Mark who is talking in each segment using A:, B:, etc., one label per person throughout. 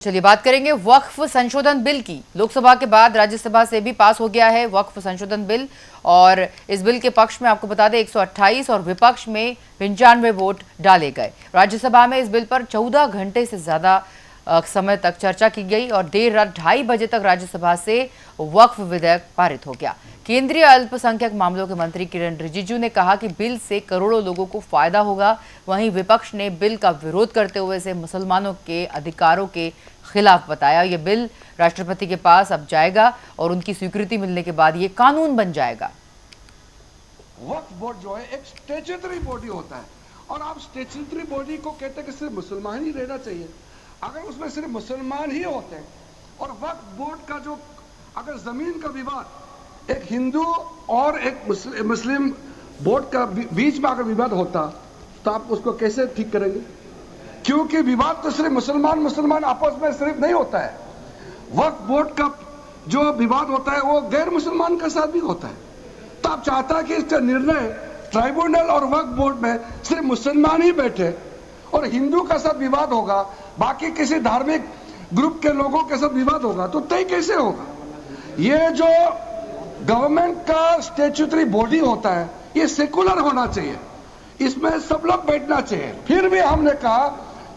A: चलिए बात करेंगे वक्फ संशोधन बिल की। लोकसभा के बाद राज्यसभा से भी पास हो गया है वक्फ संशोधन बिल और इस बिल के पक्ष में आपको बता दें 128 और विपक्ष में 95 वोट डाले गए। राज्यसभा में इस बिल पर 14 घंटे से ज्यादा समय तक चर्चा की गई और देर रात 2:30 बजे तक राज्यसभा से वक्फ विधेयक पारित हो गया। केंद्रीय अल्पसंख्यक मामलों के मंत्री किरण रिजिजू ने कहा कि बिल से करोड़ों लोगों को फायदा होगा। वहीं विपक्ष ने बिल का विरोध करते हुए इसे मुसलमानों के अधिकारों के खिलाफ बताया। यह बिल राष्ट्रपति के पास अब जाएगा और उनकी स्वीकृति मिलने के बाद ये कानून बन जाएगा।
B: वक्फ बोर्ड जो है एक स्टैट्यूटरी बॉडी होता है और आप स्टैट्यूटरी बॉडी को कहते हैं कि सिर्फ मुसलमान ही रहना चाहिए। अगर उसमें सिर्फ मुसलमान ही होते हैं और वक्फ बोर्ड का जो अगर जमीन का विवाद एक हिंदू और एक मुस्लिम बोर्ड का बीच में अगर विवाद होता तो आप उसको कैसे ठीक करेंगे? क्योंकि विवाद तो सिर्फ मुसलमान आपस में सिर्फ नहीं होता है। वक्फ बोर्ड का जो विवाद होता है वो गैर मुसलमान के साथ भी होता है। तो आप चाहता है कि इसका निर्णय ट्राइब्यूनल और वक्फ बोर्ड में सिर्फ मुसलमान ही बैठे और हिंदू का साथ विवाद होगा, बाकी किसी धार्मिक ग्रुप के लोगों के साथ विवाद होगा तो तय कैसे होगा? ये जो गवर्नमेंट का स्टैट्यूटरी बॉडी होता है ये सेकुलर होना चाहिए, इसमें सब लोग बैठना चाहिए। फिर भी हमने कहा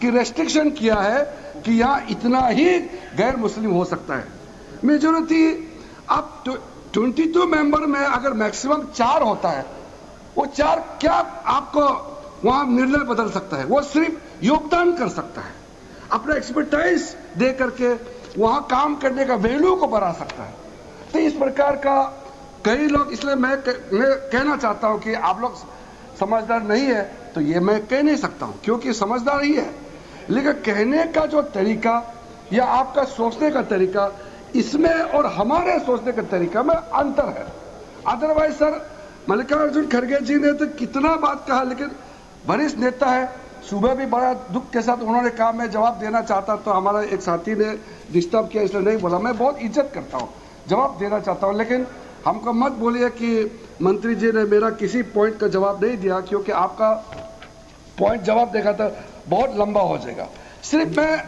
B: कि रेस्ट्रिक्शन किया है कि यहाँ इतना ही गैर मुस्लिम हो सकता है। मेजोरिटी अब 22 मेंबर में अगर मैक्सिमम 4 होता है, वो 4 क्या आपको वहां निर्णय बदल सकता है? वो सिर्फ योगदान कर सकता है, अपना एक्सपर्टाइज दे करके वहां काम करने का वैल्यू को बढ़ा सकता है। तो इस प्रकार का कई लोग, इसलिए मैं कहना चाहता हूं कि आप लोग समझदार नहीं है तो ये मैं कह नहीं सकता हूं क्योंकि समझदार ही है, लेकिन कहने का जो तरीका या आपका सोचने का तरीका इसमें और हमारे सोचने का तरीका में अंतर है। अदरवाइज सर मल्लिकार्जुन खड़गे जी ने तो कितना बात कहा, लेकिन वरिष्ठ नेता है, सुबह भी बड़ा दुख के साथ उन्होंने कहा मैं जवाब देना चाहता, तो हमारा एक साथी ने डिस्टर्ब किया इसलिए नहीं बोला। मैं बहुत इज्जत करता हूँ, जवाब देना चाहता हूँ, लेकिन हमको मत बोलिए कि मंत्री जी ने मेरा किसी पॉइंट का जवाब नहीं दिया, क्योंकि आपका पॉइंट जवाब देगा तो बहुत लंबा हो जाएगा। सिर्फ मैं